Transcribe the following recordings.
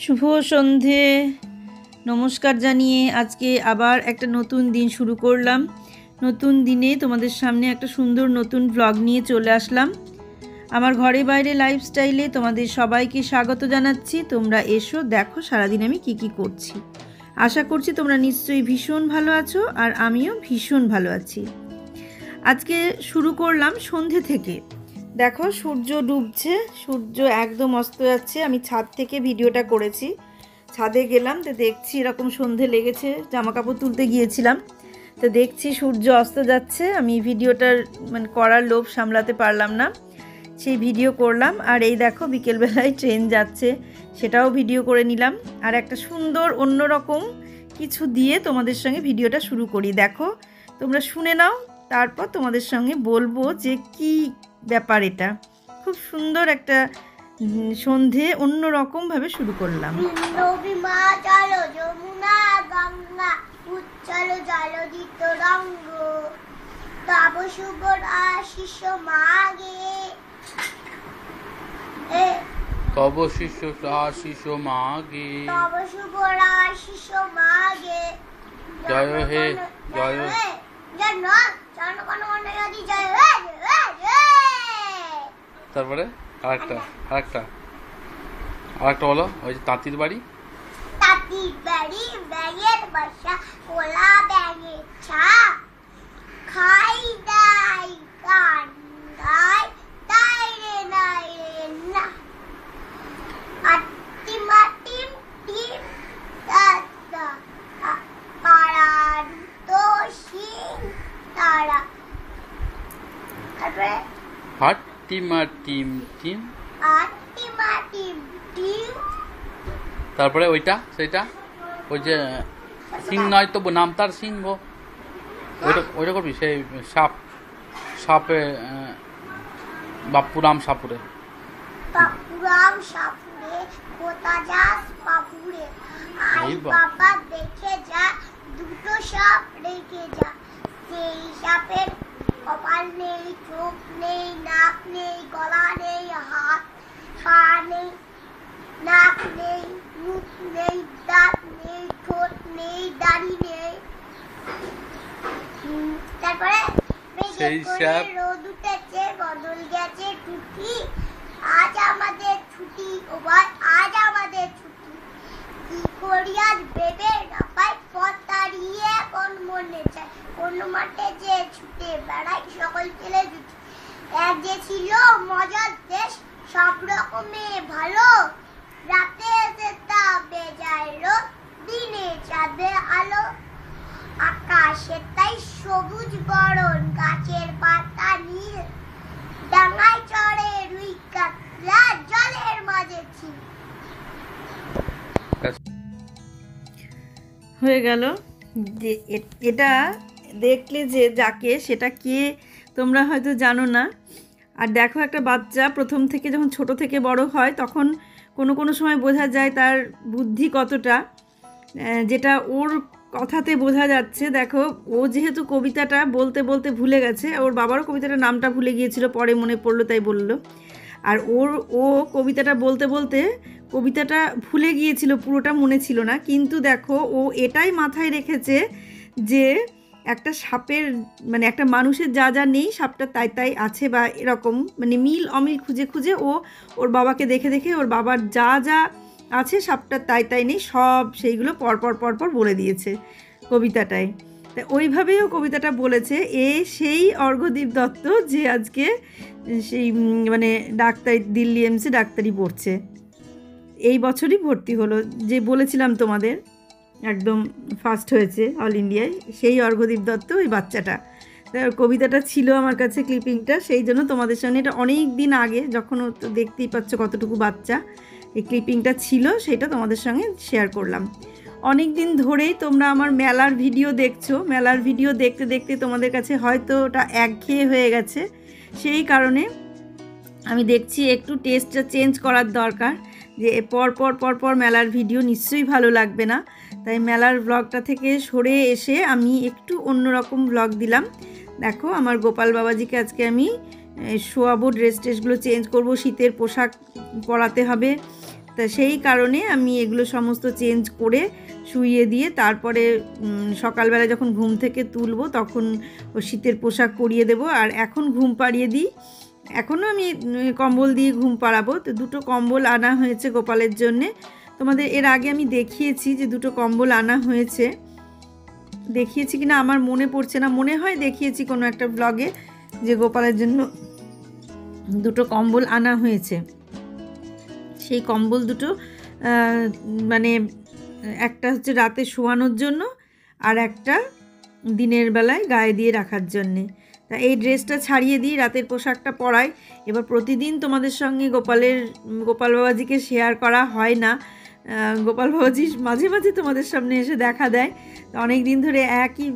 শুভ সন্ধে, নমস্কার জানিয়ে আজকে আবার একটা নতুন দিন শুরু করলাম। নতুন দিনে তোমাদের সামনে একটা সুন্দর নতুন ব্লগ নিয়ে চলে আসলাম। আমার ঘরে বাইরে লাইফস্টাইলে তোমাদের সবাইকে স্বাগত জানাচ্ছি। তোমরা এসো, দেখো সারাদিন আমি কি করছি। আশা করছি তোমরা নিশ্চয়ই ভীষণ ভালো আছো, আর আমিও ভীষণ ভালো আছি। আজকে শুরু করলাম সন্ধে থেকে। দেখো সূর্য ডুবছে, সূর্য একদম অস্ত যাচ্ছে। আমি ছাদ থেকে ভিডিওটা করেছি, ছাদে গেলাম তো দেখছি এরকম সন্ধে লেগেছে, জামা কাপড় তুলতে গিয়েছিলাম তো দেখছি সূর্য অস্ত যাচ্ছে। আমি ভিডিওটার করার লোভ সামলাতে পারলাম না, সেই ভিডিও করলাম। আর এই দেখো বিকেলবেলায় ট্রেন যাচ্ছে, সেটাও ভিডিও করে নিলাম। আর একটা সুন্দর অন্যরকম কিছু দিয়ে তোমাদের সঙ্গে ভিডিওটা শুরু করি। দেখো তোমরা শুনে নাও, তারপর তোমাদের সঙ্গে বলবো যে কি ব্যাপার। এটা খুব সুন্দর একটা সন্ধে, অন্যরকমভাবে শুরু করলাম। তব শুভ আশিস মাগে, তব শিষ্য আশিস মাগে, তব শুভ আশিস মাগে। জয় হে জয় হে তারপরে আরেকটা বলো। ওই যে তাঁতির বাড়ি, তাঁতির বাড়ি ব্যাগের বাসা, কোলা ব্যাগের ছা, খাই দাই গান গাই তাই রে নাই রে না, আটি মাটি টিম দাদা পাড়া তো সিং তারা। তারপরে হাট্টি মাটিম টিম, আটি মাটি টিম। তারপরে সেটা ওই যে সিং নয় তো নাম তার সিংহ, ওইটা করবি। সেই সাপে বাপুরাম সাপুরে, বাপুরাম সাপুরে কোথা যাস বাপুরে, আই বাবা দেখে যা দুটো সাপ রেখে যা। সেই সাপের কপাল নেই, চোখ নেই, নাক নেই, গলা নেই, হাত পা নেই, নাক নেই, মুখ নেই, দাঁত নেই, ঠোঁট নেই, দাড়ি নেই। তারপরে সেই সাপ রোদ উঠেছে, বদল গেছে টুটি, আজ আমাদের ছুটি, ও ভাই আজ আমাদের ছুটি। কি করি আজ ভেবে না পাই, পথ তাড়িয়ে কোন মনে চায়, কোন মাঠে যে ছুটে বেড়াই সকল ছেলে জুটি। এক যে ছিল মজার দেশ, সব রকমে ভালো, রাতে এসে তা বেজায় রোদ, দিনে চাঁদের আলো। আকাশে তাই সবুজ বরণ, গাছের পাতা নীল, ডাঙায় চড়ে রুই কাতলা, জলের মাঝে ছিল। হয়ে গেল। যে এটা দেখলে যে যাকে, সেটা কে তোমরা হয়তো জানো না। আর দেখো একটা বাচ্চা প্রথম থেকে যখন ছোট থেকে বড় হয়, তখন কোনো সময় বোঝা যায় তার বুদ্ধি কতটা, যেটা ওর কথাতে বোঝা যাচ্ছে। দেখো ও যেহেতু কবিতাটা বলতে বলতে ভুলে গেছে, ওর বাবারও কবিতাটার নামটা ভুলে গিয়েছিল, পরে মনে পড়লো তাই বলল। আর ও কবিতাটা বলতে বলতে কবিতাটা ভুলে গিয়েছিল, পুরোটা মনে ছিল না। কিন্তু দেখো ও এটাই মাথায় রেখেছে যে একটা সাপের একটা মানুষের যা যা নেই, সাপটা তাই তাই আছে, বা এরকম মিল অমিল খুঁজে খুঁজে ও ওর বাবাকে দেখে দেখে ওর বাবার যা যা আছে সাপটা তাই তাই নেই, সব সেইগুলো পরপর বলে দিয়েছে কবিতাটায়। তা ওইভাবেই ও কবিতাটা বলেছে। সেই অর্ঘ্যদীপ দত্ত, যে আজকে সেই ডাক্তারি, দিল্লি এমসে ডাক্তারি পড়ছে, এই বছরই ভর্তি হলো, যে বলেছিলাম তোমাদের একদম ফার্স্ট হয়েছে অল ইন্ডিয়ায়, সেই অর্ঘ্যদীপ দত্ত ওই বাচ্চাটা। কবিতাটা ছিল আমার কাছে, ক্লিপিংটা, সেই জন্য তোমাদের সঙ্গে, এটা অনেক দিন আগে, যখন ও তো দেখতেই পাচ্ছ কতটুকু বাচ্চা, এই ক্লিপিংটা ছিল, সেটা তোমাদের সঙ্গে শেয়ার করলাম। অনেক দিন ধরেই তোমরা আমার মেলার ভিডিও দেখছো, মেলার ভিডিও দেখতে দেখতে তোমাদের কাছে হয়তো ওটা একঘেয়ে হয়ে গেছে। সেই কারণে আমি দেখছি একটু টেস্টটা চেঞ্জ করার দরকার, যে পরপর মেলার ভিডিও নিশ্চয়ই ভালো লাগবে না। তাই মেলার ব্লগটা থেকে সরে এসে আমি একটু অন্যরকম ব্লগ দিলাম। দেখো আমার গোপাল বাবাজিকে আজকে আমি শোয়াবো, ড্রেস ট্রেসগুলো চেঞ্জ করব, শীতের পোশাক পরাতে হবে। তা সেই কারণে আমি এগুলো সমস্ত চেঞ্জ করে শুইয়ে দিয়ে তারপরে সকালবেলা যখন ঘুম থেকে তুলবো তখন ও শীতের পোশাক পরিয়ে দেব। আর এখন ঘুম পাড়িয়ে দিই, এখনও আমি কম্বল দিয়ে ঘুম পাড়াবো। তো দুটো কম্বল আনা হয়েছে গোপালের জন্যে। তোমাদের এর আগে আমি দেখিয়েছি যে দুটো কম্বল আনা হয়েছে, দেখিয়েছি কিনা আমার মনে পড়ছে না, মনে হয় দেখিয়েছি কোনো একটা ব্লগে যে গোপালের জন্য দুটো কম্বল আনা হয়েছে। সেই কম্বল দুটো মানে একটা হচ্ছে রাতে শোয়ানোর জন্য আর একটা দিনের বেলায় গায়ে দিয়ে রাখার জন্যে। তা এই ড্রেসটা ছাড়িয়ে দিই, রাতের পোশাকটা পরাই। এবার প্রতিদিন তোমাদের সঙ্গে গোপাল বাবাজিকে শেয়ার করা হয় না। গোপাল বাবাজি মাঝে মাঝে তোমাদের সামনে এসে দেখা দেয়। তো অনেক দিন ধরে একই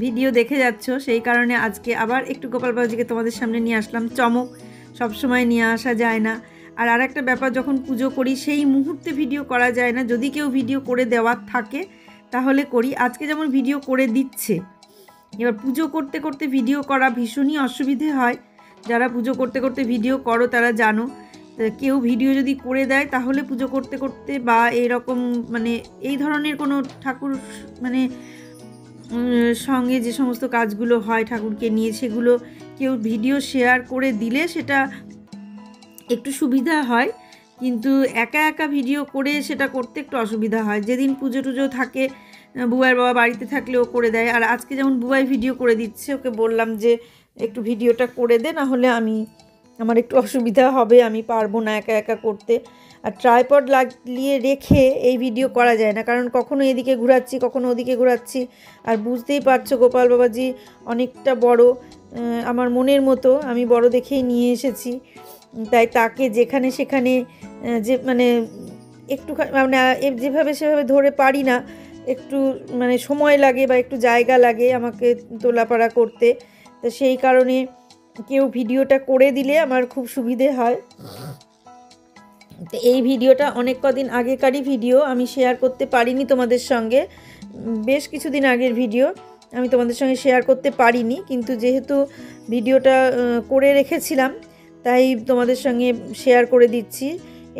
ভিডিও দেখে যাচ্ছ, সেই কারণে আজকে আবার একটু গোপাল বাবাজিকে তোমাদের সামনে নিয়ে আসলাম। চমক সবসময় নিয়ে আসা যায় না। আর একটা ব্যাপার, যখন পুজো করি সেই মুহূর্তে ভিডিও করা যায় না, যদি কেউ ভিডিও করে দেওয়ার থাকে তাহলে করি। আজকে যেমন ভিডিও করে দিচ্ছে। এবার পুজো করতে করতে ভিডিও করা ভীষণই অসুবিধে হয়। যারা পুজো করতে করতে ভিডিও করো তারা জানো। কেউ ভিডিও যদি করে দেয় তাহলে পুজো করতে করতে বা এরকম মানে এই ধরনের কোনো ঠাকুর মানে সঙ্গে যে সমস্ত কাজগুলো হয় ঠাকুরকে নিয়ে, সেগুলো কেউ ভিডিও শেয়ার করে দিলে সেটা একটু সুবিধা হয়। কিন্তু একা একা ভিডিও করে সেটা করতে একটু অসুবিধা হয়। যেদিন পুজো টুজো থাকে, বুবাইয়ের বাবা বাড়িতে থাকলে ও করে দেয়। আর আজকে যেমন বুবাই ভিডিও করে দিচ্ছে, ওকে বললাম যে একটু ভিডিওটা করে দে, না হলে আমার একটু অসুবিধা হবে, আমি পারবো না একা একা করতে। আর ট্রাইপড লাগিয়ে রেখে এই ভিডিও করা যায় না, কারণ কখনো এদিকে ঘোরাচ্ছি কখনো ওদিকে ঘোরাচ্ছি। আর বুঝতেই পারছো গোপাল বাবাজি অনেকটা বড়, আমার মনের মতো, আমি বড় দেখেই নিয়ে এসেছি। তাই তাকে যেখানে সেখানে যে মানে একটু মানে যেভাবে সেভাবে ধরে পারি না, একটু মানে সময় লাগে বা একটু জায়গা লাগে আমাকে তোলাপাড়া করতে। তো সেই কারণে কেউ ভিডিওটা করে দিলে আমার খুব সুবিধে হয়। তো এই ভিডিওটা অনেক কদিন আগেকারই ভিডিও, আমি শেয়ার করতে পারিনি তোমাদের সঙ্গে। বেশ কিছুদিন আগের ভিডিও, আমি তোমাদের সঙ্গে শেয়ার করতে পারিনি। কিন্তু যেহেতু ভিডিওটা করে রেখেছিলাম তাই তোমাদের সঙ্গে শেয়ার করে দিচ্ছি।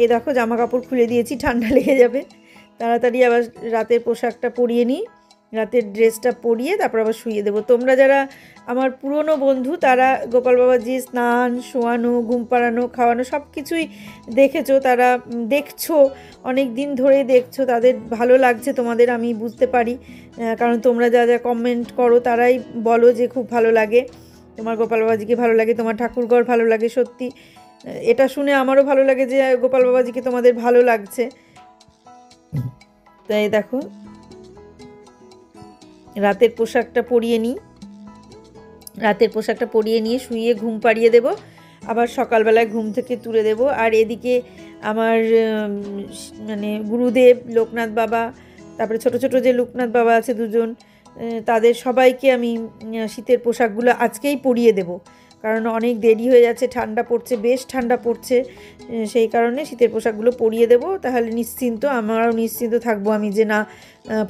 এই দেখো জামা কাপড় খুলে দিয়েছি, ঠান্ডা লেগে যাবে। তাড়াতাড়ি আবার রাতের পোশাকটা পরিয়ে নিই, রাতের ড্রেসটা পরিয়ে তারপর আবার শুইয়ে দেবো। তোমরা যারা আমার পুরনো বন্ধু তারা গোপাল বাবাজি স্নান, শোয়ানো, ঘুম পাড়ানো, খাওয়ানো সব কিছুই দেখেছো, তারা দেখছো, অনেক দিন ধরেই দেখছো, তাদের ভালো লাগছে তোমাদের, আমি বুঝতে পারি। কারণ তোমরা যা যা কমেন্ট করো তারাই বলো যে খুব ভালো লাগে, তোমার গোপাল বাবাজিকে ভালো লাগে, তোমার ঠাকুরঘর ভালো লাগে। সত্যি এটা শুনে আমারও ভালো লাগে যে গোপাল বাবাজিকে তোমাদের ভালো লাগছে। তাই দেখো রাতের পোশাকটা পরিয়ে নিই, রাতের পোশাকটা পরিয়ে নিয়ে শুইয়ে ঘুম পাড়িয়ে দেব, আবার সকালবেলায় ঘুম থেকে তুলে দেব। আর এদিকে আমার মানে গুরুদেব, লোকনাথ বাবা, তারপরে ছোট ছোট যে লোকনাথ বাবা আছে দুজন, তাদের সবাইকে আমি শীতের পোশাকগুলো আজকেই পরিয়ে দেব। কারণ অনেক দেরি হয়ে যাচ্ছে, ঠান্ডা পড়ছে, বেশ ঠান্ডা পড়ছে, সেই কারণে শীতের পোশাকগুলো পরিয়ে দেব। তাহলে নিশ্চিন্ত, আমারও নিশ্চিন্ত থাকবো আমি যে না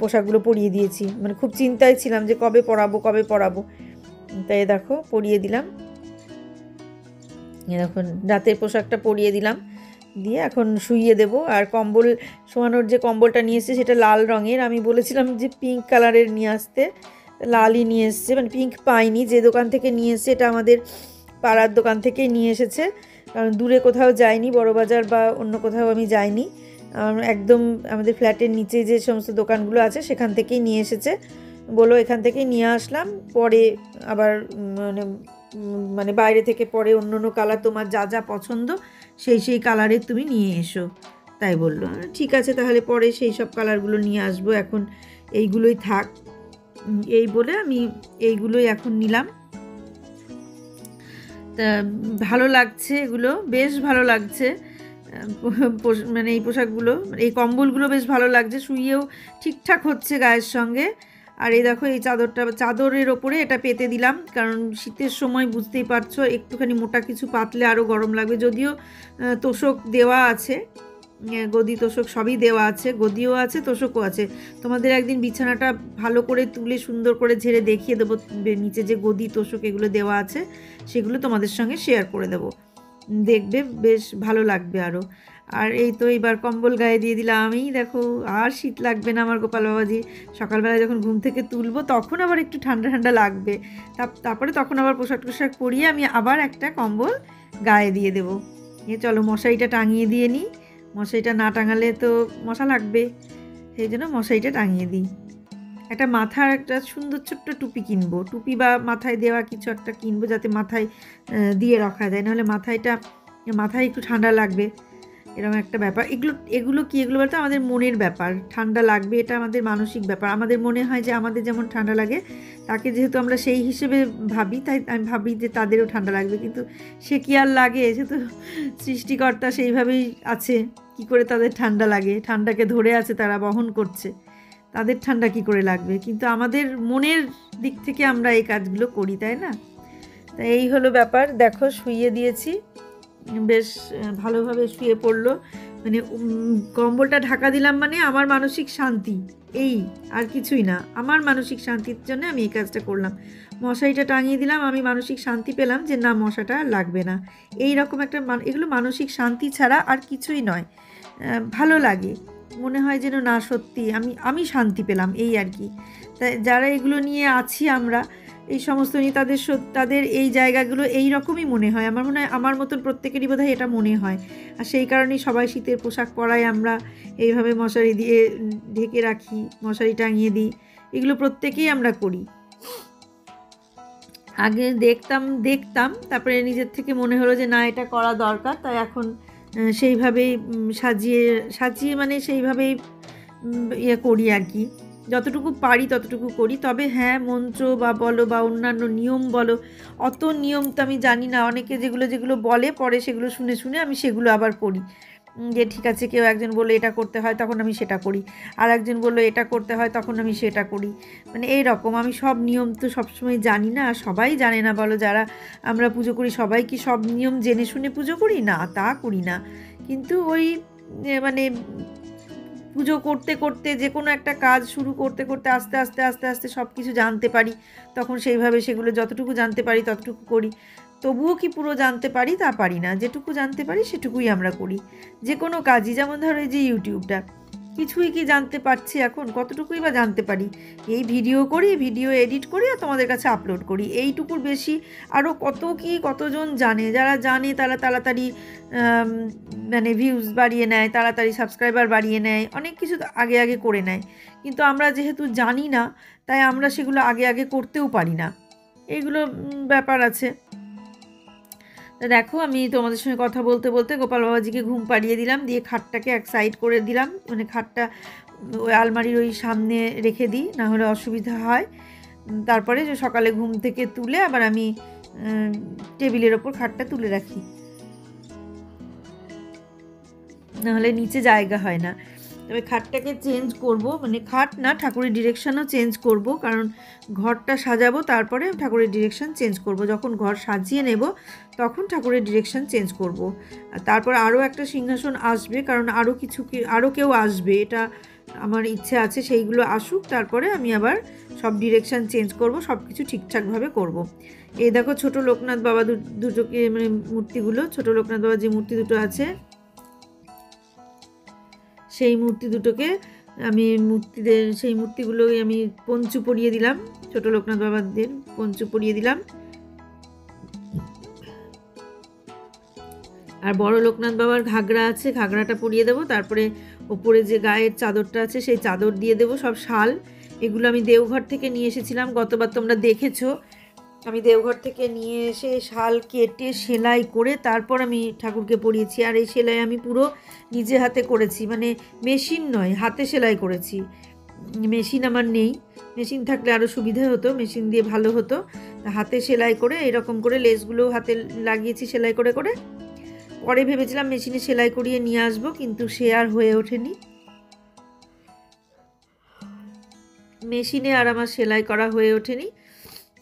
পোশাকগুলো পরিয়ে দিয়েছি। মানে খুব চিন্তায় ছিলাম যে কবে পরাবো। তাই দেখো পরিয়ে দিলাম, এখন রাতের পোশাকটা পরিয়ে দিলাম, দিয়ে এখন শুইয়ে দেব। আর কম্বল শোয়ানোর যে কম্বলটা নিয়ে এসেছে সেটা লাল রঙের, আমি বলেছিলাম যে পিঙ্ক কালারের নিয়ে আসতে, লালই নিয়ে এসছে, মানে পিঙ্ক পাইনি। যে দোকান থেকে নিয়ে এসছে এটা আমাদের পাড়ার দোকান থেকেই নিয়ে এসেছে, কারণ দূরে কোথাও যাইনি, বড়বাজার বা অন্য কোথাও আমি যাইনি, একদম আমাদের ফ্ল্যাটের নিচে যে সমস্ত দোকানগুলো আছে সেখান থেকেই নিয়ে এসেছে। বলো এখান থেকেই নিয়ে আসলাম, পরে আবার মানে বাইরে থেকে পরে অন্য অন্য কালার তোমার যা যা পছন্দ সেই কালারের তুমি নিয়ে এসো, তাই বললো। ঠিক আছে তাহলে পরে সেই সব কালারগুলো নিয়ে আসবো, এখন এইগুলোই থাক, এই বলে আমি এইগুলোই এখন নিলাম। তা ভালো লাগছে, এগুলো বেশ ভালো লাগছে, মানে এই পোশাকগুলো, এই কম্বলগুলো বেশ ভালো লাগছে, শুইয়েও ঠিকঠাক হচ্ছে গায়ের সঙ্গে। আর এই দেখো এই চাদরের ওপরে এটা পেতে দিলাম, কারণ শীতের সময় বুঝতেই পারছো একটুখানি মোটা কিছু পাতলে আরও গরম লাগবে। যদিও তোষক দেওয়া আছে, গদি তোষক সবই দেওয়া আছে, গদিও আছে তোষকও আছে। তোমাদের একদিন বিছানাটা ভালো করে তুলে সুন্দর করে ঝেড়ে দেখিয়ে দেবো, নিচে যে গদি তোষক এগুলো দেওয়া আছে সেগুলো তোমাদের সঙ্গে শেয়ার করে দেবো, দেখবে বেশ ভালো লাগবে আরও। আর এই তো এবার কম্বল গায়ে দিয়ে দিলাম আমি, দেখো আর শীত লাগবে না আমার গোপাল বাবাজি। সকালবেলা যখন ঘুম থেকে তুলবো তখন আবার একটু ঠান্ডা ঠান্ডা লাগবে, তারপরে তখন আবার পোশাক টোশাক পরিয়ে আমি আবার একটা কম্বল গায়ে দিয়ে দেবো। চলো মশারিটা টাঙিয়ে দিয়ে নিই, মশারিটা না টাঙালে তো মশা লাগবে, সেই জন্য মশারিটা টাঙিয়ে দিই। একটা মাথার একটা সুন্দর ছোট্ট টুপি কিনবো, টুপি বা মাথায় দেওয়া কিছু একটা কিনবো যাতে মাথায় দিয়ে রাখা যায়, নাহলে মাথায় একটু ঠান্ডা লাগবে, এরকম একটা ব্যাপার। এগুলো কি, এগুলো বলতে আমাদের মনের ব্যাপার, ঠান্ডা লাগবে এটা আমাদের মানসিক ব্যাপার। আমাদের মনে হয় যে আমাদের যেমন ঠান্ডা লাগে, তাকে যেহেতু আমরা সেই হিসেবে ভাবি, তাই আমি ভাবি যে তাদেরও ঠান্ডা লাগবে, কিন্তু সে কি আর লাগে, সে তো সৃষ্টিকর্তা সেইভাবেই আছে, কি করে তাদের ঠান্ডা লাগে, ঠান্ডাকে ধরে আছে তারা, বহন করছে, তাদের ঠান্ডা কি করে লাগবে। কিন্তু আমাদের মনের দিক থেকে আমরা এই কাজগুলো করি, তাই না? তাই এই হলো ব্যাপার। দেখো শুইয়ে দিয়েছি, বেশ ভালোভাবে শুয়ে পড়লো, মানে কম্বলটা ঢাকা দিলাম মানে আমার মানসিক শান্তি, এই আর কিছুই না, আমার মানসিক শান্তির জন্য আমি এই কাজটা করলাম। মশারিটা টাঙিয়ে দিলাম, আমি মানসিক শান্তি পেলাম যে না মশাটা লাগবে না, এই রকম একটা এগুলো মানসিক শান্তি ছাড়া আর কিছুই নয়। ভালো লাগে, মনে হয় যেন না সত্যি আমি শান্তি পেলাম, এই আর কি। তাই যারা এগুলো নিয়ে আছি আমরা, এই সমস্ত নিয়ে তাদের এই জায়গাগুলো এই রকমই মনে হয়, আমার মনে হয় আমার মতন প্রত্যেকেরই বোধহয় এটা মনে হয়। আর সেই কারণেই সবাই শীতের পোশাক পরায়, আমরা এইভাবে মশারি দিয়ে ঢেকে রাখি, মশারি টাঙিয়ে দিই, এগুলো প্রত্যেকেই আমরা করি। আগে দেখতাম তারপরে নিজের থেকে মনে হলো যে না এটা করা দরকার, তাই এখন সেইভাবেই সাজিয়ে মানে সেইভাবেই করি আর কি, যতটুকু পারি ততটুকু করি। তবে হ্যাঁ, মন্ত্র বলো বা অন্যান্য নিয়ম বলো, অত নিয়ম তো আমি জানি না, অনেকে যেগুলো বলে পরে সেগুলো শুনে আমি সেগুলো আবার করি, যে ঠিক আছে কেউ একজন বললো এটা করতে হয় তখন আমি সেটা করি, আর একজন বললো এটা করতে হয় তখন আমি সেটা করি, মানে এই রকম। আমি সব নিয়ম তো সবসময় জানি না, সবাই জানে না বলো, যারা আমরা পুজো করি সবাই কি সব নিয়ম জেনে শুনে পুজো করি? না, তা করি না। কিন্তু ওই মানে পুজো করতে করতে যে কোনো একটা কাজ শুরু করতে করতে আস্তে আস্তে সব কিছু জানতে পারি, তখন সেইভাবে সেগুলো যতটুকু জানতে পারি ততটুকু করি। তবুও কি পুরো জানতে পারি? তা পারি না, যেটুকু জানতে পারি সেটুকুই আমরা করি, যে কোনো কাজই। যেমন ধরো এই যে ইউটিউবটা, কিছুই কি জানতে পারছি এখন? কতটুকুই বা জানতে পারি? এই ভিডিও করি, ভিডিও এডিট করি আর তোমাদের কাছে আপলোড করি, এইটুকুর বেশি আরও কতজন জানে, যারা জানে তারা তাড়াতাড়ি মানে ভিউজ বাড়িয়ে নেয়, তাড়াতাড়ি সাবস্ক্রাইবার বাড়িয়ে নেয়, অনেক কিছু আগে করে নেয়। কিন্তু আমরা যেহেতু জানি না, তাই আমরা সেগুলো আগে করতেও পারি না, এইগুলো ব্যাপার আছে। তা দেখো আমি তোমাদের সঙ্গে কথা বলতে বলতে গোপাল বাবাজিকে ঘুম পাড়িয়ে দিলাম, দিয়ে খাটটাকে এক সাইড করে দিলাম, মানে খাটটা ওই আলমারির ওই সামনে রেখে দিই, না হলে অসুবিধা হয়। তারপরে যে সকালে ঘুম থেকে তুলে আবার আমি টেবিলের ওপর খাটটা তুলে রাখি, নাহলে নিচে জায়গা হয় না। তবে খাটটাকে চেঞ্জ করব, মানে খাট না, ঠাকুরের ডিরেকশানও চেঞ্জ করব, কারণ ঘরটা সাজাবো তারপরে ঠাকুরের ডিরেকশান চেঞ্জ করব। যখন ঘর সাজিয়ে নেব তখন ঠাকুরের ডিরেকশান চেঞ্জ করব। আর তারপর আরও একটা সিংহাসন আসবে, কারণ আরও কেউ আসবে, এটা আমার ইচ্ছে আছে, সেইগুলো আসুক, তারপরে আমি আবার সব ডিরেকশান চেঞ্জ করব, সব কিছু ঠিকঠাকভাবে করব। এই দেখো ছোট লোকনাথ বাবা দুটোকে, মানে মূর্তিগুলো, ছোট লোকনাথ বাবা যে মূর্তি দুটো আছে সেই মূর্তি দুটোকে আমি সেই মূর্তিগুলোই আমি পঞ্চু পরিয়ে দিলাম, ছোট লোকনাথ বাবাদের পঞ্চু পরিয়ে দিলাম। আর বড় লোকনাথ বাবার ঘাগরা আছে, ঘাগরাটা পরিয়ে দেবো, তারপরে ওপরে যে গায়ের চাদরটা আছে সেই চাদর দিয়ে দেবো। সব শাল, এগুলো আমি দেওঘর থেকে নিয়ে এসেছিলাম, গতবার তোমরা দেখেছো আমি দেওঘর থেকে নিয়ে এসে শাল কেটে সেলাই করে তারপর আমি ঠাকুরকে পরিয়েছি। আর এই সেলাই আমি পুরো নিজে হাতে করেছি, মানে মেশিন নয়, হাতে সেলাই করেছি। মেশিন আমার নেই, মেশিন থাকলে আরও সুবিধা হতো, মেশিন দিয়ে ভালো হতো। হাতে সেলাই করে এরকম করে লেসগুলোও হাতে লাগিয়েছি সেলাই করে করে। পরে ভেবেছিলাম মেশিনে সেলাই করিয়ে নিয়ে আসবো, কিন্তু সে আর হয়ে ওঠেনি, মেশিনে আর আমার সেলাই করা হয়ে ওঠেনি,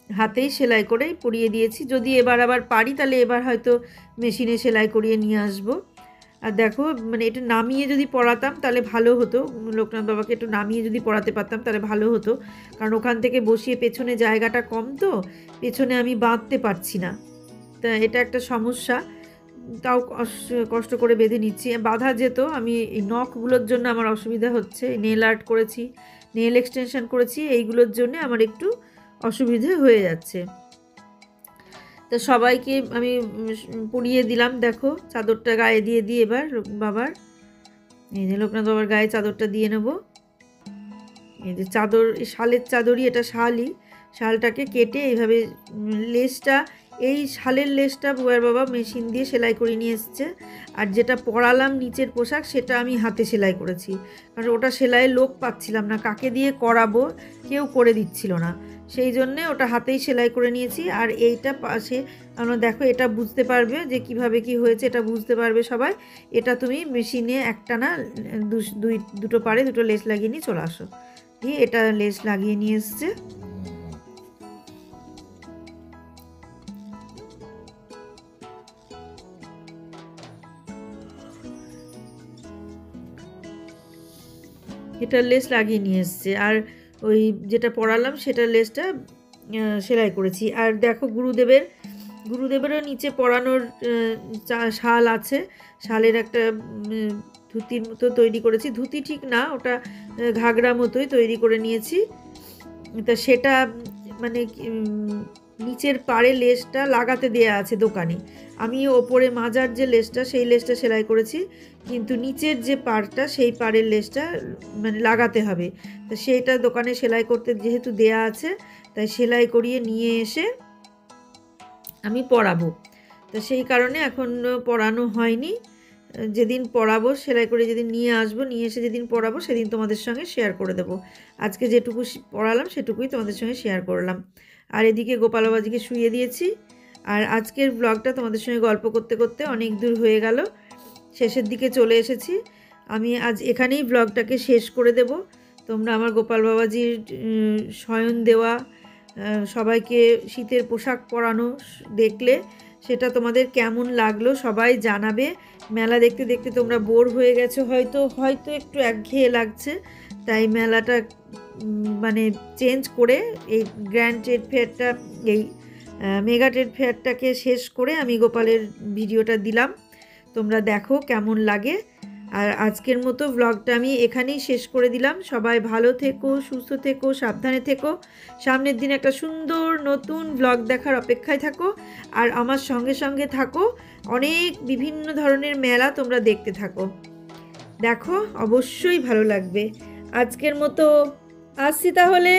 হাতেই সেলাই করেই পরিয়ে দিয়েছি। যদি এবার আবার পারি তাহলে এবার হয়তো মেশিনে সেলাই করিয়ে নিয়ে আসবো। আর দেখো মানে এটা নামিয়ে যদি পড়াতাম তাহলে ভালো হতো, লোকনাথ বাবাকে একটু নামিয়ে যদি পড়াতে পারতাম তাহলে ভালো হতো, কারণ ওখান থেকে বসিয়ে পেছনে জায়গাটা কম, তো পেছনে আমি বাঁধতে পারছি না, তা এটা একটা সমস্যা। তাও কষ্ট করে বেঁধে নিচ্ছি, বাঁধা যেত, আমি এই নখগুলোর জন্য আমার অসুবিধা হচ্ছে, নেল আর্ট করেছি, নেল এক্সটেনশন করেছি, এইগুলোর জন্য আমার একটু অসুবিধে হয়ে যাচ্ছে। তো সবাইকে আমি পরিয়ে দিলাম, দেখো চাদরটা গায়ে দিয়ে দিই এবার বাবার, এই যে লোকনাথ বাবার গায়ে চাদরটা দিয়ে নেব। এই যে চাদর, শালের চাদরই, এটা শালই, শালটাকে কেটে এইভাবে লেসটা, এই শালের লেসটা বুয়ার বাবা মেশিন দিয়ে সেলাই করে নিয়ে এসছে, আর যেটা পরালাম নিচের পোশাক সেটা আমি হাতে সেলাই করেছি, কারণ ওটা সেলাইয়ের লোক পাচ্ছিলাম না, কাকে দিয়ে করাবো, কেউ করে দিচ্ছিল না, সেই জন্যে ওটা হাতেই সেলাই করে নিয়েছি। আর এইটা পাশে আমরা দেখো, এটা বুঝতে পারবে যে কিভাবে কি হয়েছে, এটা বুঝতে পারবে সবাই। এটা তুমি মেশিনে একটানা দুটো পারে দুটো লেস লাগিয়ে নিয়ে চলে আসো, দিয়ে এটা লেস লাগিয়ে নিয়ে এসছে। এটা লেস লাগিয়ে নিয়ে এসছে, আর ওই যেটা পরালাম সেটার লেসটা সেলাই করেছি। আর দেখো গুরুদেবেরও নিচে পরানোর শাল আছে, শালের একটা ধুতির মতো তৈরি করেছি, ধুতি ঠিক না, ওটা ঘাগরা মতোই তৈরি করে নিয়েছি। তা সেটা মানে নিচের পাড়ে লেসটা লাগাতে দেয়া আছে দোকানে, আমি ওপরে মাজার যে লেসটা সেই লেসটা সেলাই করেছি, কিন্তু নিচের যে পাড়টা সেই পাড়ের লেসটা মানে লাগাতে হবে, তো সেইটা দোকানে সেলাই করতে যেহেতু দেয়া আছে, তাই সেলাই করিয়ে নিয়ে এসে আমি পরাবো, তো সেই কারণে এখন পরানো হয়নি। যেদিন পরাবো সেলাই করে যেদিন নিয়ে আসবো, নিয়ে এসে যেদিন পরাবো সেদিন তোমাদের সঙ্গে শেয়ার করে দেবো। আজকে যেটুকু পরালাম সেটুকুই তোমাদের সঙ্গে শেয়ার করলাম। আর এদিকে গোপাল বাবাজিকে শুইয়ে দিয়েছি। আর আজকের ব্লগটা তোমাদের সঙ্গে গল্প করতে করতে অনেক দূর হয়ে গেল, শেষের দিকে চলে এসেছি। আমি আজ এখানেই ব্লগটাকে শেষ করে দেব। তোমরা আমার গোপাল বাবাজির শয়ন দেওয়া, সবাইকে শীতের পোশাক পরানো দেখলে সেটা তোমাদের কেমন লাগলো সবাই জানাবে। মেলা দেখতে দেখতে তোমরা বোর হয়ে গেছো হয়তো একটু একঘেয়ে লাগছে, তাই মেলাটা মানে চেঞ্জ করে এই গ্র্যান্ড ট্রেড ফেয়ারটা, এই মেগা ট্রেড ফেয়ারটাকে শেষ করে আমি গোপালের ভিডিওটা দিলাম, তোমরা দেখো কেমন লাগে। আর আজকের মতো ব্লগটা আমি এখানেই শেষ করে দিলাম। সবাই ভালো থেকো, সুস্থ থেকো, সাবধানে থেকো, সামনের দিন একটা সুন্দর নতুন ব্লগ দেখার অপেক্ষায় থাকো, আর আমার সঙ্গে সঙ্গে থাকো, অনেক বিভিন্ন ধরনের মেলা তোমরা দেখতে থাকো, দেখো অবশ্যই ভালো লাগবে। আজকের মতো আসছি তাহলে।